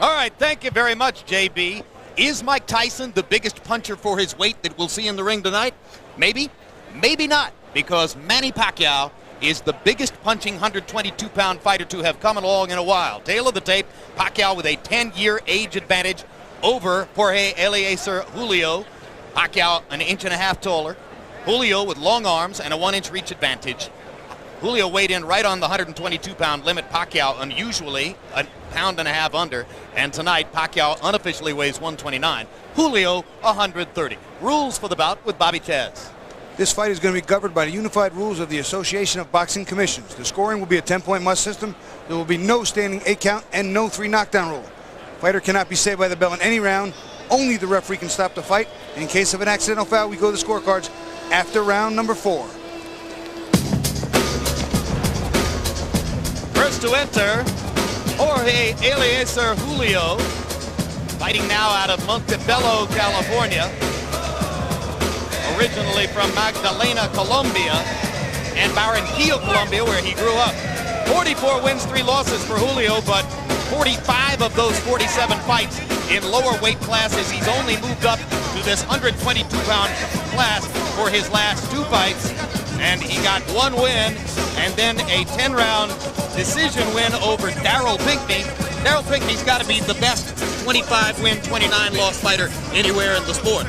All right, thank you very much, JB. Is Mike Tyson the biggest puncher for his weight that we'll see in the ring tonight? Maybe, maybe not, because Manny Pacquiao is the biggest punching 122-pound fighter to have come along in a while. Tail of the tape, Pacquiao with a 10-year age advantage over Jorge Eliezer Julio. Pacquiao an inch and a half taller. Julio with long arms and a 1-inch reach advantage. Julio weighed in right on the 122-pound limit. Pacquiao unusually a pound and a half under. And tonight, Pacquiao unofficially weighs 129. Julio 130. Rules for the bout with Bobby Chaz. This fight is going to be governed by the unified rules of the Association of Boxing Commissions. The scoring will be a 10-point must system. There will be no standing 8 count and no 3 knockdown rule. Fighter cannot be saved by the bell in any round. Only the referee can stop the fight. In case of an accidental foul, we go to the scorecards after round number 4. First to enter, Jorge Eliezer Julio, fighting now out of Montebello, California. Originally from Magdalena, Colombia, and Barranquilla, Colombia, where he grew up. 44 wins, 3 losses for Julio, but 45 of those 47 fights in lower weight classes. He's only moved up to this 122-pound class for his last 2 fights, and he got 1 win and then a 10-round decision win over Daryl Pinckney. Daryl Pinckney's got to be the best 25-win, 29-loss fighter anywhere in the sport.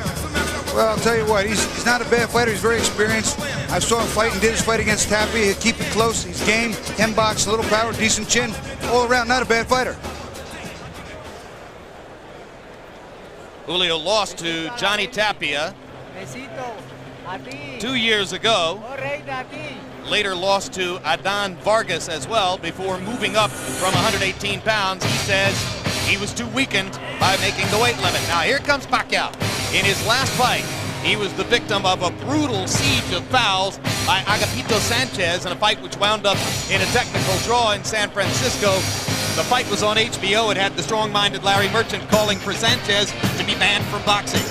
Well, I'll tell you what, he's not a bad fighter. He's very experienced. I saw him fight and did his fight against Tapia. He'll keep it close. He's game, 10 box, a little power, decent chin. All around, not a bad fighter. Julio lost to Johnny Tapia 2 years ago. Later lost to Adan Vargas as well before moving up from 118 pounds. He says he was too weakened by making the weight limit. Now here comes Pacquiao. In his last fight, he was the victim of a brutal siege of fouls by Agapito Sanchez in a fight which wound up in a technical draw in San Francisco. The fight was on HBO. It had the strong-minded Larry Merchant calling for Sanchez to be banned from boxing.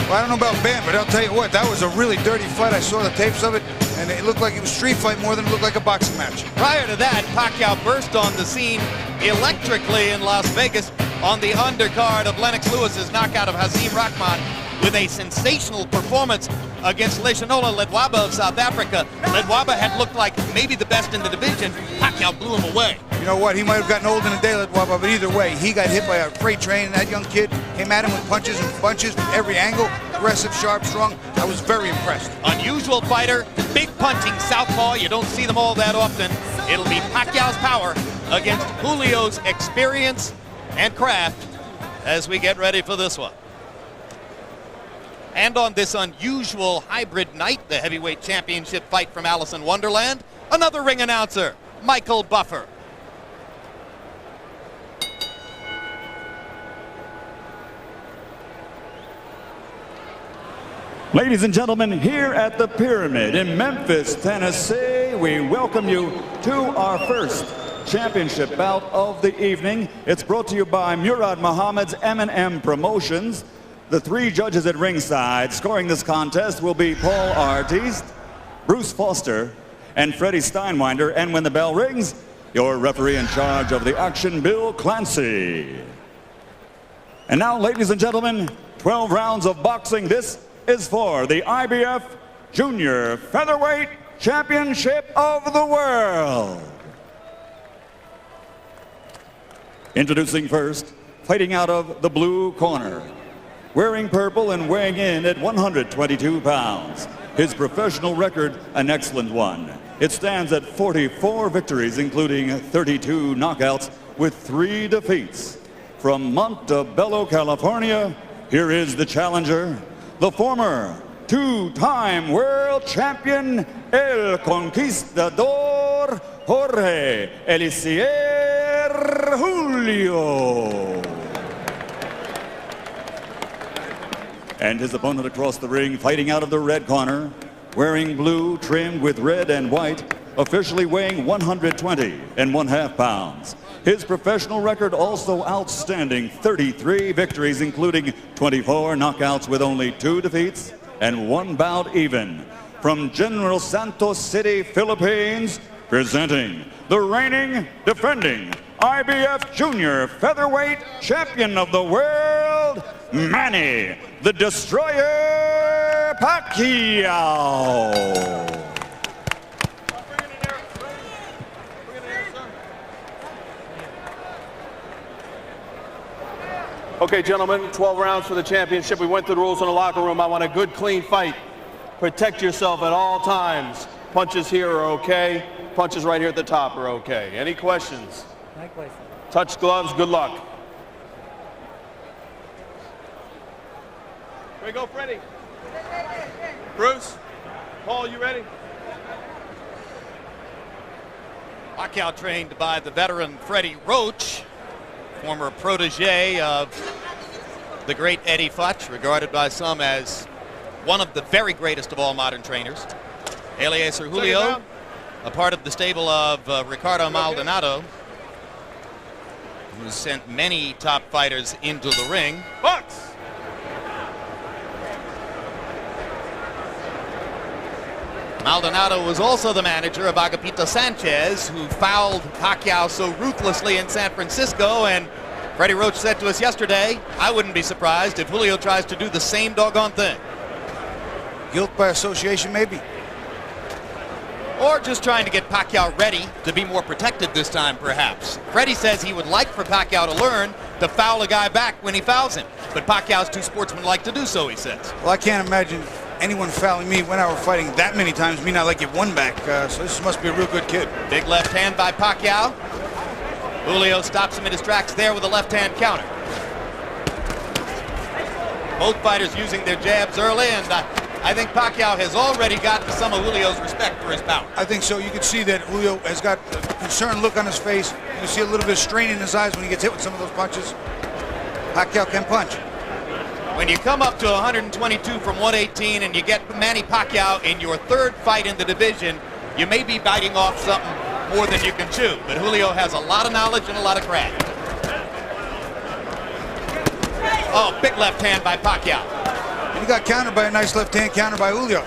Well, I don't know about banned, but I'll tell you what, that was a really dirty fight. I saw the tapes of it, and it looked like it was a street fight more than it looked like a boxing match. Prior to that, Pacquiao burst on the scene electrically in Las Vegas on the undercard of Lennox Lewis's knockout of Hasim Rahman with a sensational performance against Leshanola Ledwaba of South Africa. Ledwaba had looked like maybe the best in the division. Pacquiao blew him away. You know what, he might have gotten old in a day, Ledwaba, but either way, he got hit by a freight train, and that young kid came at him with punches and bunches from every angle. Aggressive, sharp, strong. I was very impressed. Unusual fighter, big punching southpaw. You don't see them all that often. It'll be Pacquiao's power against Julio's experience and craft as we get ready for this one. And on this unusual hybrid night, the heavyweight championship fight from Alice in Wonderland, another ring announcer, Michael Buffer. Ladies and gentlemen, here at the Pyramid in Memphis, Tennessee, we welcome you to our first championship bout of the evening. It's brought to you by Murad Muhammad's M&M Promotions. The 3 judges at ringside scoring this contest will be Paul Artiste, Bruce Foster, and Freddie Steinwinder. And when the bell rings, your referee in charge of the action, Bill Clancy. And now, ladies and gentlemen, 12 rounds of boxing. This is for the IBF Junior Featherweight Championship of the World. Introducing first, fighting out of the blue corner, wearing purple and weighing in at 122 pounds. His professional record, an excellent one. It stands at 44 victories, including 32 knockouts with 3 defeats. From Montebello, California, here is the challenger, the former 2-time world champion, El Conquistador, Jorge Eliezer Julio. And his opponent across the ring, fighting out of the red corner, wearing blue trimmed with red and white, officially weighing 120.5 pounds. His professional record also outstanding, 33 victories, including 24 knockouts with only 2 defeats and 1 bout even. From General Santos City, Philippines, presenting the reigning, defending IBF Junior Featherweight Champion of the World, Manny the Destroyer Pacquiao. Okay, gentlemen, 12 rounds for the championship. We went through the rules in the locker room. I want a good, clean fight. Protect yourself at all times. Punches here are okay. Punches right here at the top are okay. Any questions? Likewise. Touch gloves. Good luck. Here we go, Freddie. Bruce, Paul, you ready? Pacquiao trained by the veteran Freddie Roach, former protege of the great Eddie Futch, regarded by some as one of the very greatest of all modern trainers. Eliezer Julio, a part of the stable of Ricardo Maldonado, who sent many top fighters into the ring. Box! Maldonado was also the manager of Agapito Sanchez, who fouled Pacquiao so ruthlessly in San Francisco, and Freddie Roach said to us yesterday, I wouldn't be surprised if Julio tries to do the same doggone thing. Guilt by association, maybe. Or just trying to get Pacquiao ready to be more protected this time, perhaps. Freddie says he would like for Pacquiao to learn to foul a guy back when he fouls him, but Pacquiao's too sportsmanlike to do so, he says. Well, I can't imagine anyone fouling me when I were fighting that many times, me not like it one back, so this must be a real good kid. Big left hand by Pacquiao. Julio stops him in his tracks there with a left hand counter. Both fighters using their jabs early, and I think Pacquiao has already gotten some of Julio's respect for his power. I think so. You can see that Julio has got a concerned look on his face. You can see a little bit of strain in his eyes when he gets hit with some of those punches. Pacquiao can punch. When you come up to 122 from 118 and you get Manny Pacquiao in your third fight in the division, you may be biting off something more than you can chew. But Julio has a lot of knowledge and a lot of craft. Oh, big left hand by Pacquiao. And he got countered by a nice left hand counter by Julio.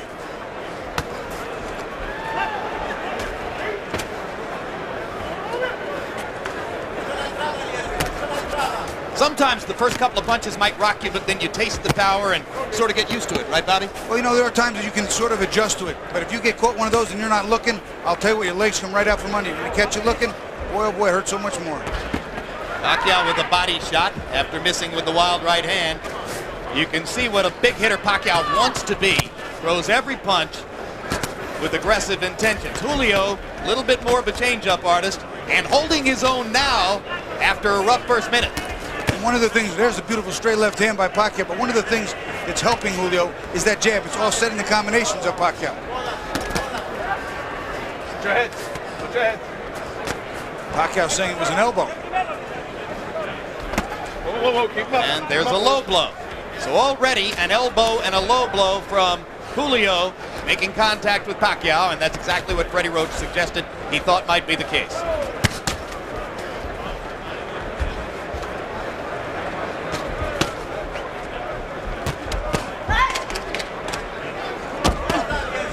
Sometimes the first couple of punches might rock you, but then you taste the power and sort of get used to it, right, Bobby? Well, you know, there are times that you can sort of adjust to it. But if you get caught one of those and you're not looking, I'll tell you what, your legs come right out from under you. When you catch you looking, boy, oh boy, it hurts so much more. Pacquiao with a body shot after missing with the wild right hand. You can see what a big hitter Pacquiao wants to be. Throws every punch with aggressive intentions. Julio, a little bit more of a change-up artist, and holding his own now after a rough first minute. One of the things, there's a beautiful straight left hand by Pacquiao, but one of the things that's helping Julio is that jab. It's offsetting the combinations of Pacquiao. Put your heads. Put your heads. Pacquiao saying it was an elbow. Whoa, whoa, whoa. Keep up. And there's a low blow. So already an elbow and a low blow from Julio making contact with Pacquiao, and that's exactly what Freddie Roach suggested he thought might be the case.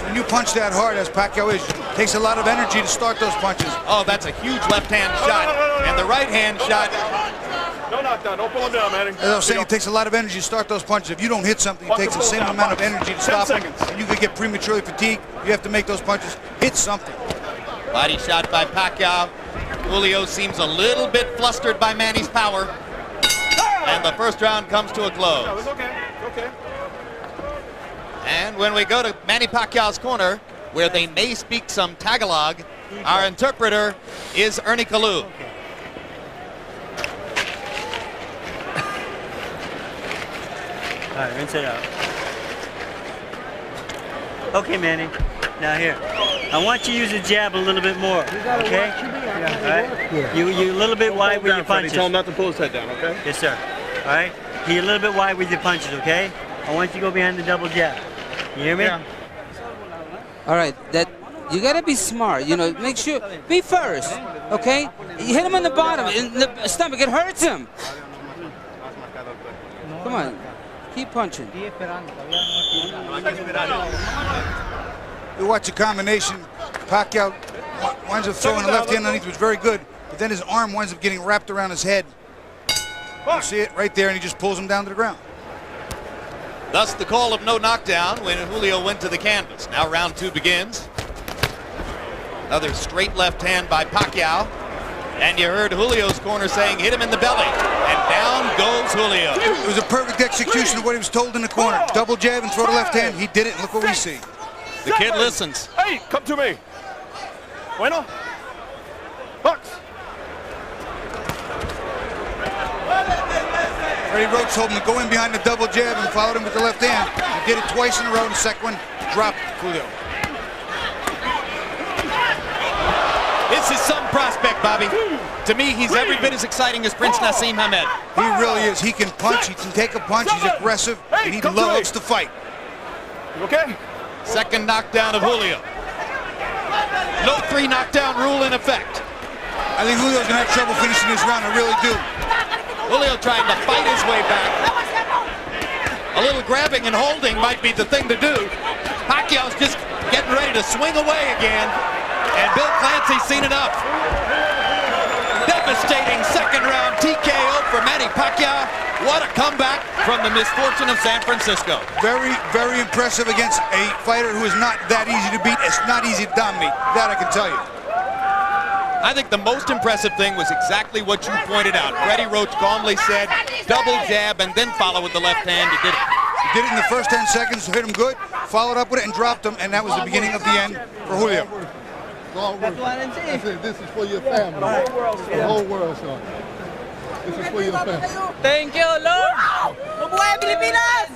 When you punch that hard, as Pacquiao is, it takes a lot of energy to start those punches. Oh, that's a huge left-hand shot, and the right-hand shot. No knockdown. Don't pull him down, Manny. As I was saying, it takes a lot of energy to start those punches. If you don't hit something, it takes the same amount of energy to stop them. And you could get prematurely fatigued. You have to make those punches hit something. Body shot by Pacquiao. Julio seems a little bit flustered by Manny's power. And the first round comes to a close. No, it's okay. It's okay. And when we go to Manny Pacquiao's corner, where they may speak some Tagalog, our interpreter is Ernie Kalu. All right, rinse it out. Okay, Manny. Now here, I want you to use the jab a little bit more. Okay? All right. You a little bit wide with your punches. Tell him not to pull his head down, okay? Yes, sir. All right. You're a little bit wide with your punches. Okay? I want you to go behind the double jab. You hear me? Yeah. All right. That you gotta be smart. You know, make sure be first. Okay? You hit him on the bottom, in the stomach. It hurts him. Come on. Keep punching. You watch the combination. Pacquiao winds up throwing the left hand underneath, which was very good. but then his arm winds up getting wrapped around his head. You see it right there, and he just pulls him down to the ground. Thus the call of no knockdown when Julio went to the canvas. Now round 2 begins. Another straight left hand by Pacquiao. And you heard Julio's corner saying, hit him in the belly. And down goes Julio. It was a perfect execution of what he was told in the corner. Double jab and throw the left hand. He did it, and look what we see. The kid listens. Hey, come to me. Bueno. Box. Freddie Roach told him to go in behind the double jab and followed him with the left hand. He did it twice in a row, and the second one dropped Julio. This is some prospect, Bobby. To me, he's every bit as exciting as Prince Nassim Hamed. He really is. He can punch, he can take a punch, he's aggressive, and he loves to fight. You okay? Second knockdown of Julio. No 3 knockdown rule in effect. I think Julio's going to have trouble finishing this round, I really do. Julio trying to fight his way back. A little grabbing and holding might be the thing to do. Pacquiao's just getting ready to swing away again. And Bill Clancy's seen enough. Devastating second round TKO for Manny Pacquiao. What a comeback from the misfortune of San Francisco. Very, very impressive against a fighter who is not that easy to beat. It's not easy to dominate. That I can tell you. I think the most impressive thing was exactly what you pointed out. Freddie Roach calmly said, double jab and then follow with the left hand. He did it. He did it in the first 10 seconds, hit him good, followed up with it and dropped him, and that was the beginning of the end for Julio. That's it. This is for your family. The whole world, son. This is for your family. Thank you, Lord. Mabuhay Pilipinas!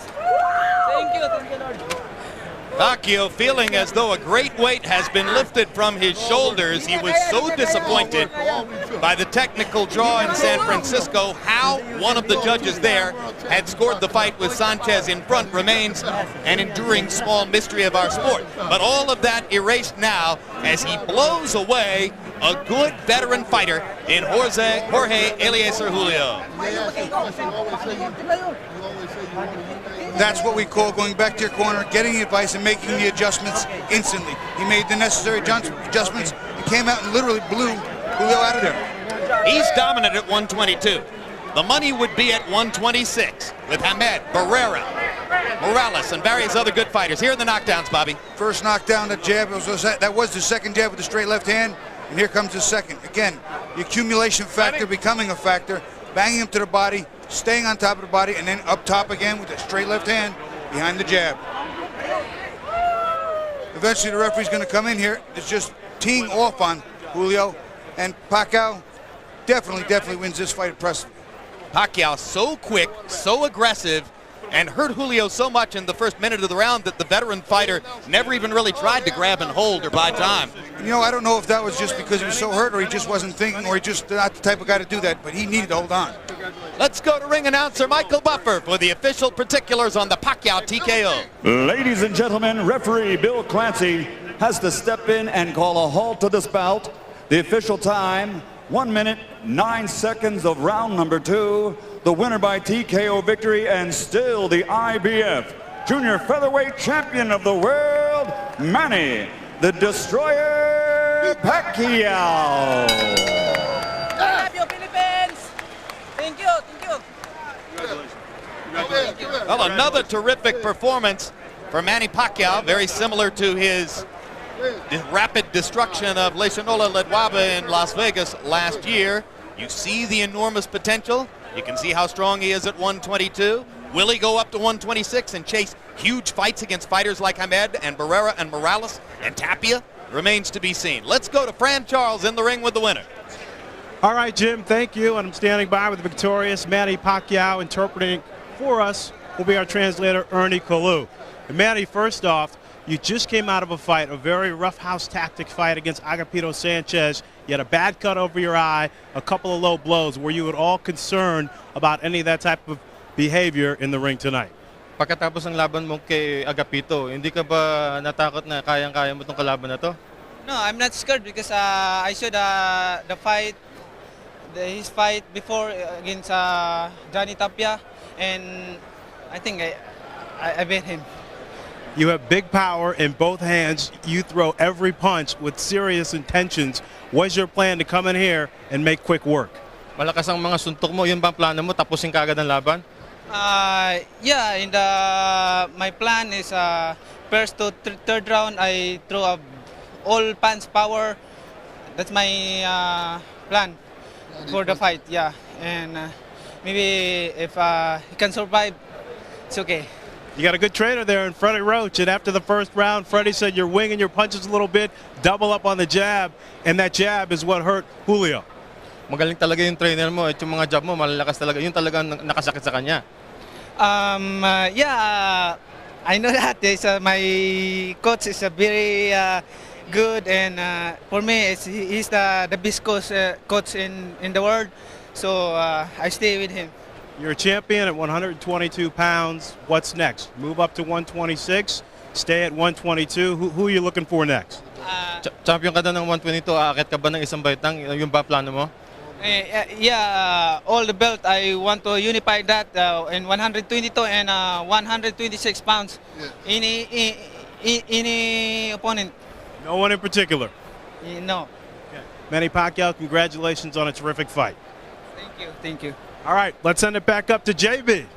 Thank you, Lord. Pacquiao feeling as though a great weight has been lifted from his shoulders. He was so disappointed by the technical draw in San Francisco. How one of the judges there had scored the fight with Sanchez in front remains an enduring small mystery of our sport. But all of that erased now as he blows away a good veteran fighter in Jorge Eliezer Julio. That's what we call going back to your corner, getting the advice, and making the adjustments instantly. He made the necessary adjustments and came out and literally blew Julio out of there. He's dominant at 122. The money would be at 126 with Hamed, Barrera, Morales, and various other good fighters. Here are the knockdowns, Bobby. First knockdown, the jab, that was the second jab with the straight left hand, and here comes the second. Again, the accumulation factor becoming a factor, banging him to the body, staying on top of the body, and then up top again with the straight left hand behind the jab. Eventually the referee's going to come in here. It's just teeing off on Julio, and Pacquiao definitely wins this fight impressively. Pacquiao so quick, so aggressive, and hurt Julio so much in the first minute of the round that the veteran fighter never even really tried to grab and hold or buy time. You know, I don't know if that was just because he was so hurt or he just wasn't thinking or he just not the type of guy to do that, but he needed to hold on. Let's go to ring announcer Michael Buffer for the official particulars on the Pacquiao TKO. Ladies and gentlemen, referee Bill Clancy has to step in and call a halt to this bout. The official time, 1 minute, 9 seconds of round number 2. The winner by TKO victory and still the IBF Junior Featherweight Champion of the world, Manny the Destroyer Pacquiao. Thank you. Well, another terrific performance for Manny Pacquiao, very similar to his rapid destruction of Leishanola Ledwaba in Las Vegas last year. You see the enormous potential. You can see how strong he is at 122. Will he go up to 126 and chase huge fights against fighters like Hamed and Barrera and Morales and Tapia? Remains to be seen. Let's go to Fran Charles in the ring with the winner. All right, Jim, thank you. And I'm standing by with the victorious Manny Pacquiao. Interpreting for us will be our translator, Ernie Kalu. And Manny, first off, you just came out of a fight, a very rough house tactic fight against Agapito Sanchez. You had a bad cut over your eye, a couple of low blows. Were you at all concerned about any of that type of behavior in the ring tonight? Pagkatapos ng laban mo kay Agapito, hindi ka ba natakot na kayang-kaya mo itong kalaban na to? No, I'm not scared because I saw his fight before against Johnny Tapia, and I think I beat him. You have big power in both hands. You throw every punch with serious intentions. What's your plan to come in here and make quick work? Malakas ang mga suntok mo, yun ba ang plano mo? Tapusin ka agad ang laban? Yeah, my plan is first to third round I throw up all punch power. That's my plan for the fight. Yeah, and maybe if he can survive, it's okay. You got a good trainer there in Freddie Roach, and after the first round, Freddie said you're winging your punches a little bit, double up on the jab, and that jab is what hurt Julio. Magaling talaga yung trainer mo at yung mga jab mo, malalakas talaga. Yun talaga nakasakit sa kanya. Yeah, I know that. My coach is a very good, and for me, he's the best coach in the world. So I stay with him. You're a champion at 122 pounds. What's next? Move up to 126, stay at 122. Who are you looking for next? Champion ka na ng 122, aakit ka ba ng isang baitang? Yung ba plano mo? Yeah, all the belt, I want to unify that in 122 and 126 pounds. Yeah. Any opponent? No one in particular. No. Okay. Manny Pacquiao, congratulations on a terrific fight. Thank you. Thank you. All right, let's send it back up to JB.